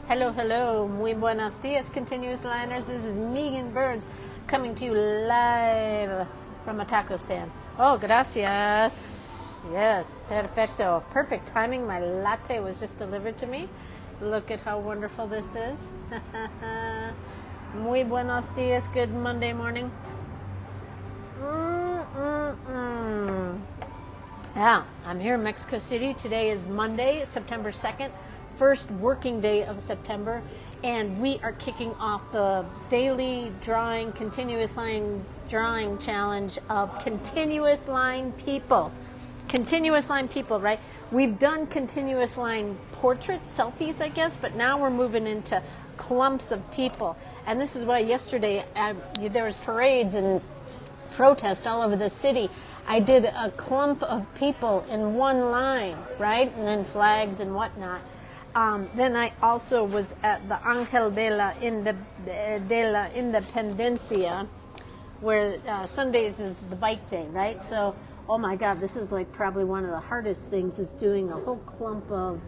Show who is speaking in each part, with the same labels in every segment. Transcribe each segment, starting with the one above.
Speaker 1: Hello, hello, muy buenos dias, continuous liners. This is Meagan Burns coming to you live from a taco stand. Oh, gracias. Yes, perfecto. Perfect timing. My latte was just delivered to me. Look at how wonderful this is. Muy buenos dias. Good Monday morning. Yeah, I'm here in Mexico City. Today is Monday, September 2nd. First working day of September, and we are kicking off the daily drawing, continuous line drawing challenge of continuous line people. Continuous line people, right? We've done continuous line portraits, selfies, I guess, but now we're moving into clumps of people. And this is why yesterday there was parades and protests all over the city. I did a clump of people in one line, right? And then flags and whatnot. Then I also was at the Ángel de la Independencia, where Sundays is the bike day, right? So, oh my God, this is like probably one of the hardest things, is doing a whole clump of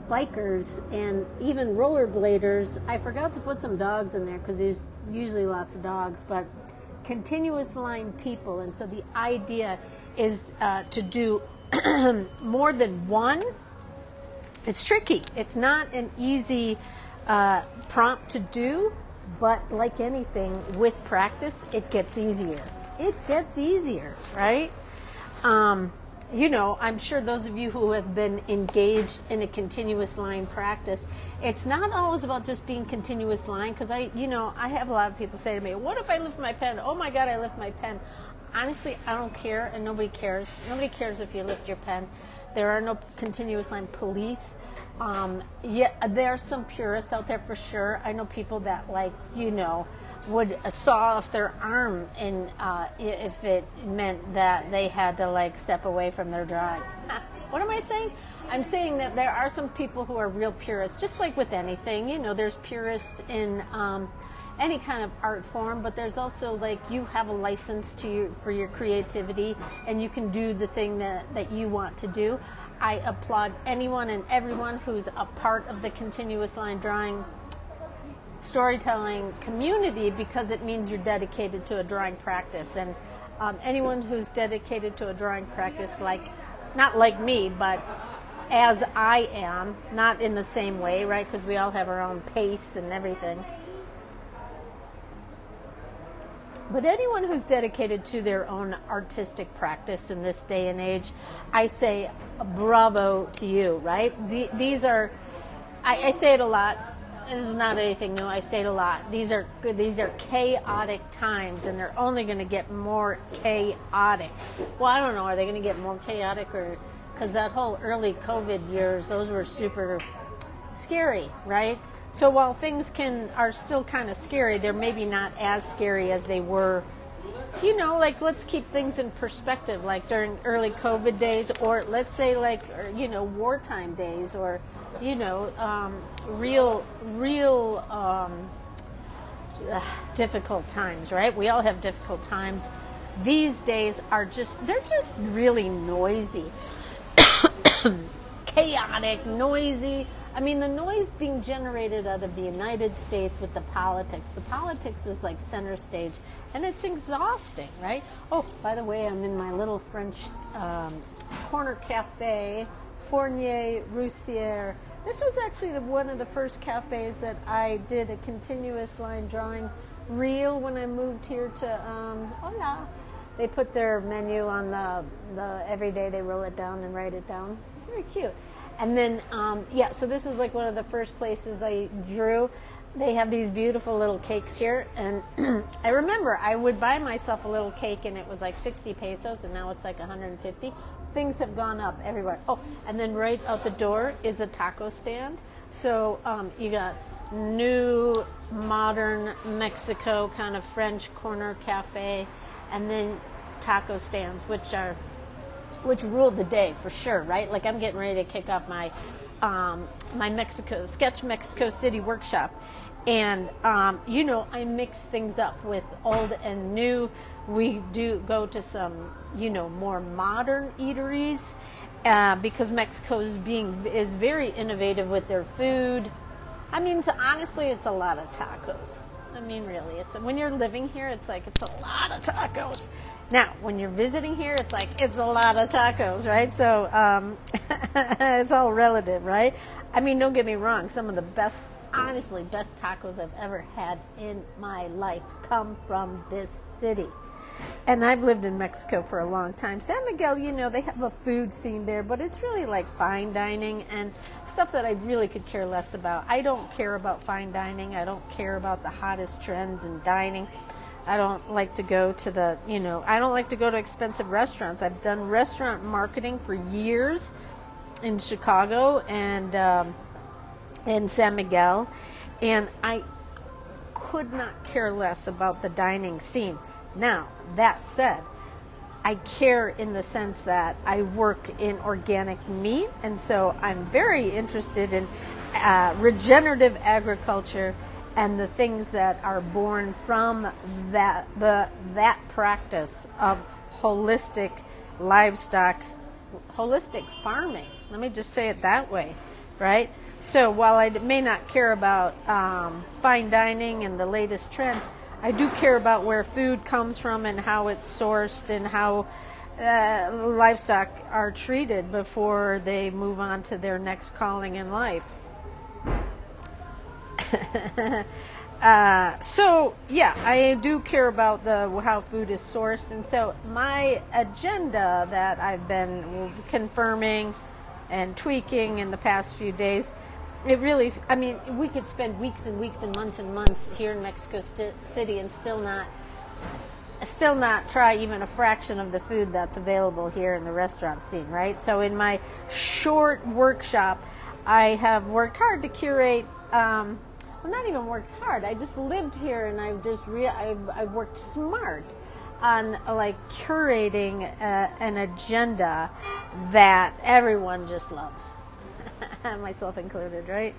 Speaker 1: bikers and even rollerbladers. I forgot to put some dogs in there because there's usually lots of dogs, but continuous line people. And so the idea is to do more than one. It's tricky. It's not an easy prompt to do, but like anything, with practice, it gets easier. It gets easier, right? You know, I'm sure those of you who have been engaged in a continuous line practice, it's not always about just being continuous line, because I have a lot of people say to me, what if I lift my pen? Oh my God, I lift my pen. Honestly, I don't care, and nobody cares. Nobody cares if you lift your pen. There are no continuous line police. Yeah, there are some purists out there for sure. I know people that, like, would saw off their arm and if it meant that they had to, like, step away from their drive. What am I saying? I'm saying that there are some people who are real purists, just like with anything. There's purists in any kind of art form, but there's also, like, you have a license for your creativity, and you can do the thing that you want to do. I applaud anyone and everyone who's a part of the continuous line drawing storytelling community, because it means you're dedicated to a drawing practice. And anyone who's dedicated to a drawing practice, not like me, but as I am, not in the same way, right? Because we all have our own pace and everything. But anyone who's dedicated to their own artistic practice in this day and age, I say bravo to you, right? These are, I say it a lot. This is not anything new. I say it a lot. These are good. These are chaotic times, and they're only going to get more chaotic. Well, I don't know. Are they going to get more chaotic, or because that whole early COVID years, those were super scary, right? So while things are still kind of scary, they're maybe not as scary as they were, let's keep things in perspective, like during early COVID days, or let's say wartime days, or, real difficult times, right? We all have difficult times. These days they're just really noisy, chaotic, noisy. I mean, the noise being generated out of the United States with the politics. The politics is like center stage, and it's exhausting, right? Oh, by the way, I'm in my little French corner cafe, Fournier Roussière. This was actually one of the first cafes that I did a continuous line drawing reel when I moved here to HOLA. They put their menu on the every day they roll it down and write it down. It's very cute. And then, so this is like one of the first places I drew. They have these beautiful little cakes here. And I remember I would buy myself a little cake, and it was like 60 pesos, and now it's like 150. Things have gone up everywhere. Oh, and then right out the door is a taco stand. So you got new, modern Mexico kind of French corner cafe, and then taco stands, which ruled the day for sure, right? Like, I'm getting ready to kick off my Mexico City workshop, and I mix things up with old and new. We do go to some more modern eateries because Mexico is very innovative with their food. I mean, honestly, it's a lot of tacos. I mean, really, when you're living here, it's like it's a lot of tacos. Now, when you're visiting here, it's like it's a lot of tacos, right? So it's all relative, right? I mean, don't get me wrong. Some of the best, honestly, best tacos I've ever had in my life come from this city. And I've lived in Mexico for a long time. San Miguel, you know, they have a food scene there, but it's really like fine dining and stuff that I really could care less about. I don't care about fine dining. I don't care about the hottest trends in dining. I don't like to go to I don't like to go to expensive restaurants. I've done restaurant marketing for years in Chicago and in San Miguel, and I could not care less about the dining scene. Now, that said, I care in the sense that I work in organic meat, and so I'm very interested in regenerative agriculture and the things that are born from that practice of holistic livestock, holistic farming. Let me just say it that way, right? So while I may not care about fine dining and the latest trends, I do care about where food comes from and how it's sourced and how livestock are treated before they move on to their next calling in life. So yeah, I do care about how food is sourced, and so my agenda that I've been confirming and tweaking in the past few days, it really, I mean, we could spend weeks and weeks and months here in Mexico City and still not try even a fraction of the food that's available here in the restaurant scene, right? So in my short workshop, I have worked hard to curate, well, not even worked hard, I just lived here and I've worked smart on like curating an agenda that everyone just loves. Myself included, right?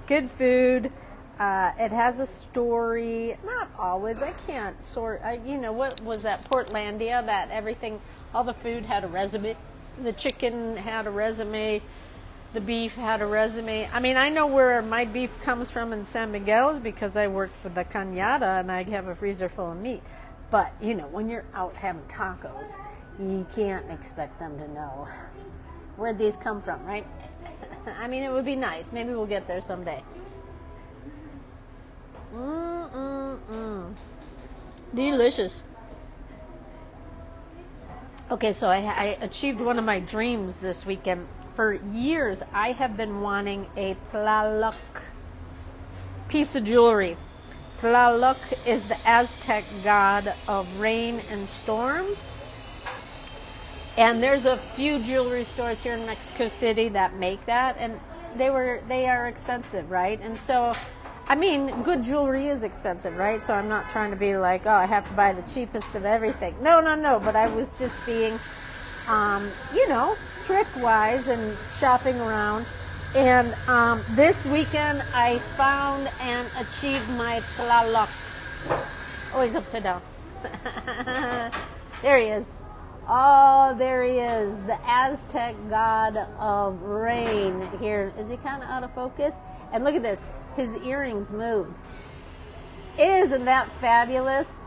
Speaker 1: Good food. It has a story. Not always. I can't sort. What was that Portlandia? That everything, all the food had a resume. The chicken had a resume. The beef had a resume. I mean, I know where my beef comes from in San Miguel because I work for the Cañada and I have a freezer full of meat. But when you're out having tacos, you can't expect them to know where these come from, right? I mean, it would be nice. Maybe we'll get there someday. Delicious. Okay, so I achieved one of my dreams this weekend. For years, I have been wanting a TLALOC piece of jewelry. TLALOC is the Aztec god of rain and storms. And there's a few jewelry stores here in Mexico City that make that, and they are expensive, right? And so, I mean, good jewelry is expensive, right? So I'm not trying to be like, oh, I have to buy the cheapest of everything. No. But I was just being, thrift-wise and shopping around. And this weekend, I found and achieved my TLALOC. Oh, he's upside down. There he is. Oh, there he is, the Aztec god of rain. Here, is he kind of out of focus? And look at this, his earrings move. Isn't that fabulous?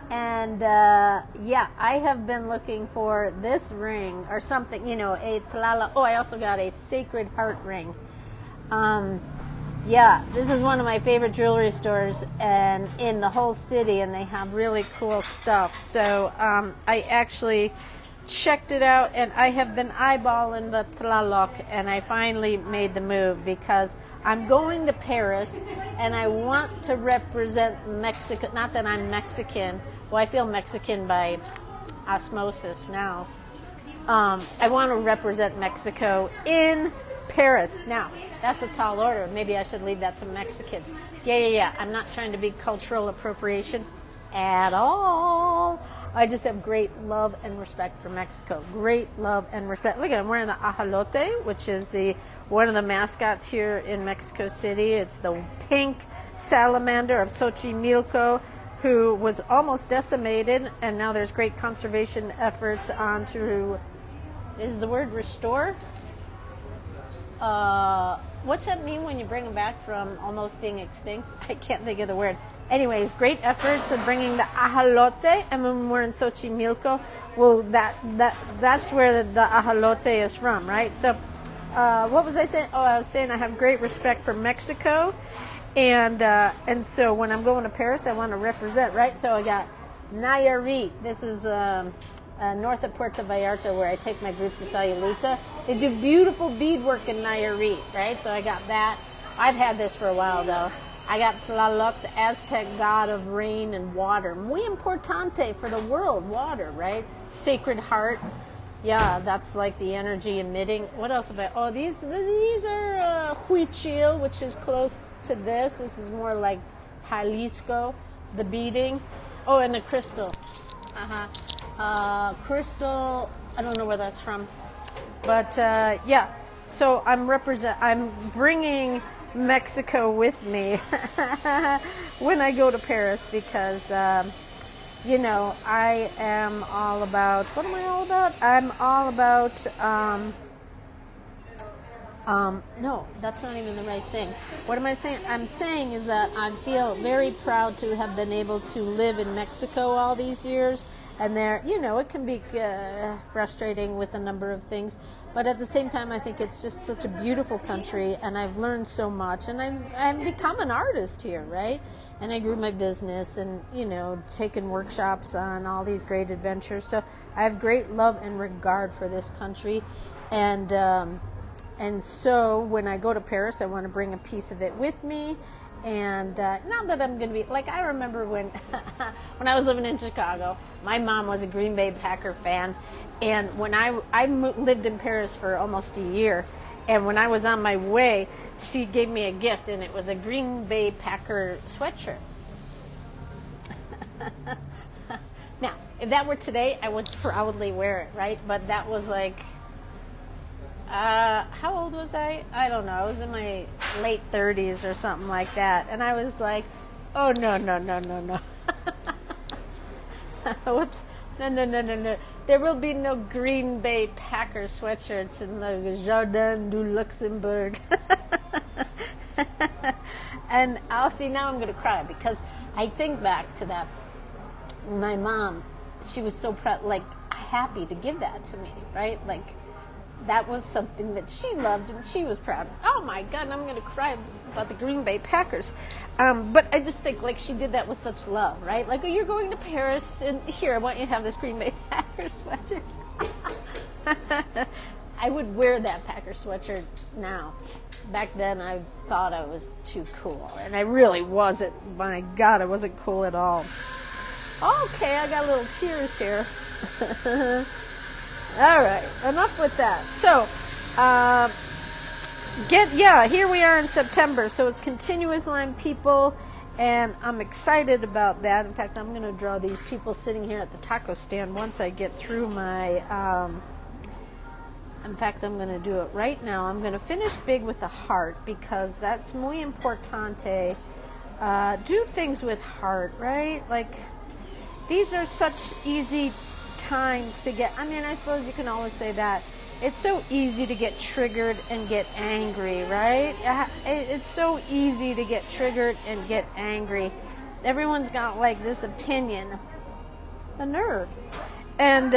Speaker 1: And yeah, I have been looking for this ring or something, a TLALOC. Oh, I also got a Sacred Heart ring. Yeah, this is one of my favorite jewelry stores and in the whole city, and they have really cool stuff. So I actually checked it out, and I have been eyeballing the TLALOC, and I finally made the move because I'm going to Paris, and I want to represent Mexico. Not that I'm Mexican. Well, I feel Mexican by osmosis now. I want to represent Mexico in Paris. Now, that's a tall order. Maybe I should leave that to Mexicans. Yeah. I'm not trying to be cultural appropriation at all. I just have great love and respect for Mexico. Great love and respect. Look, I'm wearing the ajolote, which is one of the mascots here in Mexico City. It's the pink salamander of Xochimilco, who was almost decimated, and now there's great conservation efforts on to, is the word restore? what's that mean when you bring them back from almost being extinct? I can't think of the word. Anyways, great efforts of bringing the ajolote, and when we're in Xochimilco, well, that's where the ajolote is from, right? So, what was I saying? Oh, I was saying I have great respect for Mexico, and so when I'm going to Paris, I want to represent, right? So I got Nayarit. This is north of Puerto Vallarta, where I take my groups to Sayulita. They do beautiful beadwork in Nayarit, right? So I got that. I've had this for a while, though. I got TLALOC, the Aztec god of rain and water. Muy importante for the world, water, right? Sacred Heart. Yeah, that's like the energy emitting. What else have I? Oh, these are Huichil, which is close to this. This is more like Jalisco, the beading. Oh, and the crystal. Crystal, I don't know where that's from. But yeah, so I'm bringing Mexico with me when I go to Paris, because you know, I am all about, what am I all about? I'm all about, no, that's not even the right thing. What am I saying? I'm saying is that I feel very proud to have been able to live in Mexico all these years. And there, you know, it can be frustrating with a number of things. But at the same time, I think it's just such a beautiful country, and I've learned so much. And I've become an artist here, right? And I grew my business and, you know, taken workshops on all these great adventures. So I have great love and regard for this country. And so when I go to Paris, I want to bring a piece of it with me. And not that I'm going to be, like, I remember when when I was living in Chicago, my mom was a Green Bay Packer fan. And when I lived in Paris for almost a year, and when I was on my way, she gave me a gift, and it was a Green Bay Packer sweatshirt. Now, if that were today, I would proudly wear it, right? But that was like, how old was I? I don't know. I was in my late 30s or something like that. And I was like, oh, no. Whoops. No. There will be no Green Bay Packer sweatshirts in the Jardin du Luxembourg. And I'll see, now I'm going to cry, because I think back to that. My mom, she was so proud, like, happy to give that to me, right? Like, that was something that she loved and she was proud of. Oh my God, I'm going to cry about the Green Bay Packers. But I just think, like, she did that with such love, right? Like, oh, you're going to Paris, and here, I want you to have this Green Bay Packers sweatshirt. I would wear that Packer sweatshirt now. Back then, I thought I was too cool, and I really wasn't. My God, I wasn't cool at all. Okay, I got little tears here. All right, enough with that. So, here we are in September. So it's continuous line people, and I'm excited about that. In fact, I'm going to draw these people sitting here at the taco stand once I get through my. In fact, I'm going to do it right now. I'm going to finish big with the heart, because that's muy importante. Do things with heart, right? Like, these are such easy times to get, I mean, I suppose you can always say that. It's so easy to get triggered and get angry, right? It's so easy to get triggered and get angry. Everyone's got, like, this opinion. The nerve. And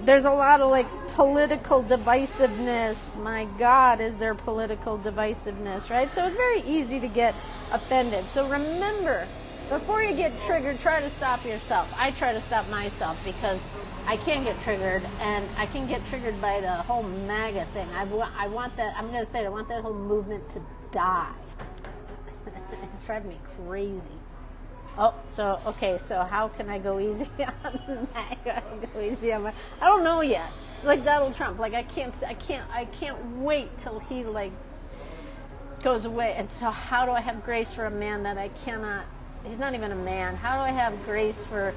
Speaker 1: there's a lot of, like, political divisiveness. My God, is there political divisiveness, right? So it's very easy to get offended. So remember, before you get triggered, try to stop yourself. I try to stop myself, because I can get triggered, and I can get triggered by the whole MAGA thing. I want that, I'm going to say it, I want that whole movement to die. It's driving me crazy. Oh, so, okay, so how can I go easy on MAGA? Go easy on I don't know yet. It's like Donald Trump. Like, I can't wait till he, like, goes away. And so how do I have grace for a man that I cannot, he's not even a man. How do I have grace for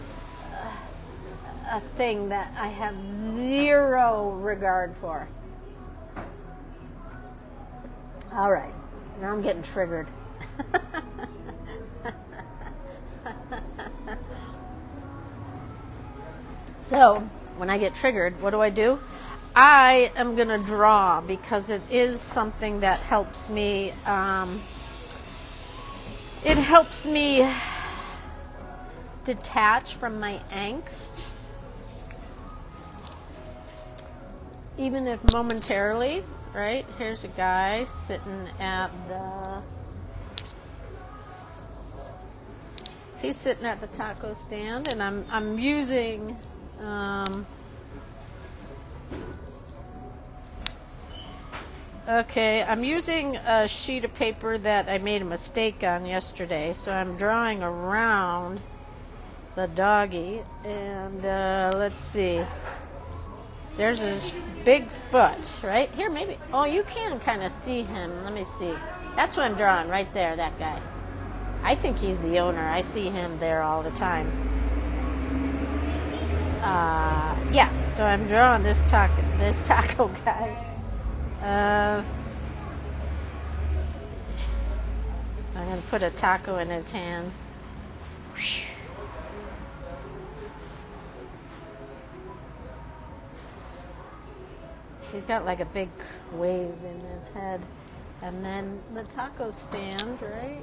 Speaker 1: a thing that I have zero regard for? All right, now I'm getting triggered. So when I get triggered, what do? I am going to draw because it is something that helps me. It helps me detach from my angst, even if momentarily, right? Here's a guy sitting at the... He's sitting at the taco stand, and I'm using... Okay, I'm using a sheet of paper that I made a mistake on yesterday, so I'm drawing around the doggy, and let's see. There's his big foot, right? Here, maybe. Oh, you can kind of see him. Let me see. That's what I'm drawing right there, that guy. I think he's the owner. I see him there all the time. Yeah, so I'm drawing this taco guy. I'm going to put a taco in his hand. He's got like a big wave in his head. And then the taco stand, right?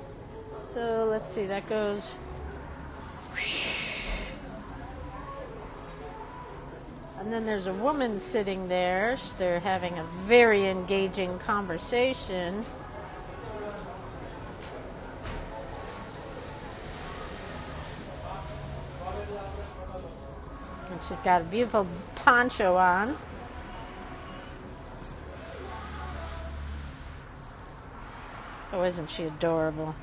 Speaker 1: So let's see, that goes... And then there's a woman sitting there. They're having a very engaging conversation. And she's got a beautiful poncho on. Oh, isn't she adorable?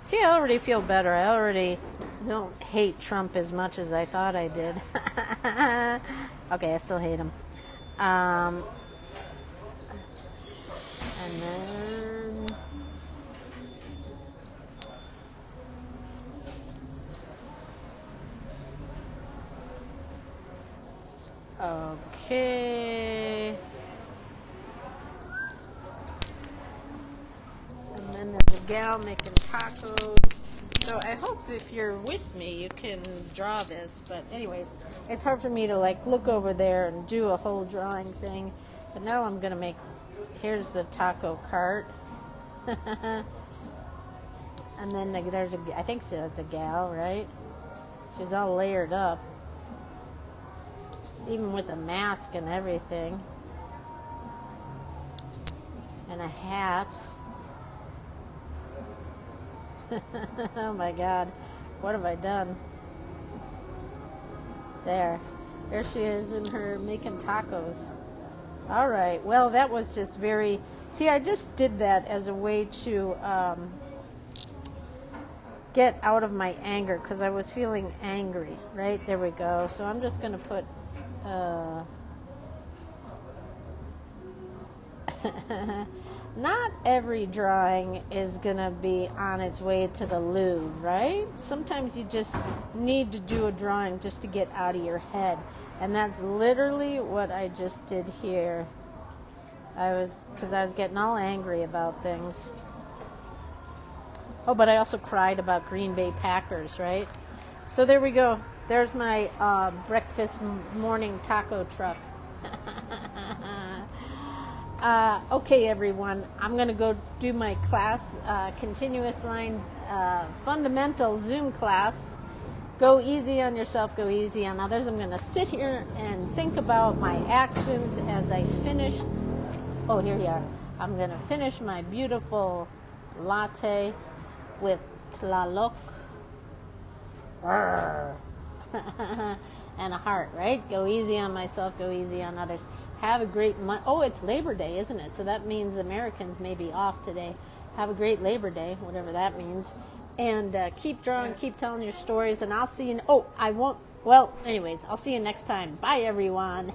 Speaker 1: See, I already feel better. I already don't hate Trump as much as I thought I did. Okay, I still hate him. And then... Okay. And then there's a gal making tacos. So I hope if you're with me, you can draw this. But anyways, it's hard for me to like look over there and do a whole drawing thing. But now I'm going to make, here's the taco cart. And then there's a, I think that's a gal, right? She's all layered up. Even with a mask and everything. And a hat. Oh my God, what have I done? There she is in her making tacos. All right, well, that was just very, see, I just did that as a way to get out of my anger, because I was feeling angry, right? There we go. So I'm just going to put not every drawing is going to be on its way to the Louvre, right? Sometimes you just need to do a drawing just to get out of your head. And that's literally what I just did here. Because I was getting all angry about things. Oh, but I also cried about Green Bay Packers, right? So there we go. There's my breakfast morning taco truck. Okay, everyone, I'm going to go do my class, continuous line fundamental Zoom class. Go easy on yourself, go easy on others. I'm going to sit here and think about my actions as I finish. Oh, here you are. I'm going to finish my beautiful latte with TLALOC. And a heart, right? Go easy on myself, go easy on others. Have a great month. Oh, it's Labor Day, isn't it? So that means Americans may be off today. Have a great Labor Day, whatever that means. And keep drawing, keep telling your stories, and I'll see you. Oh, I won't. Well, anyways, I'll see you next time. Bye, everyone.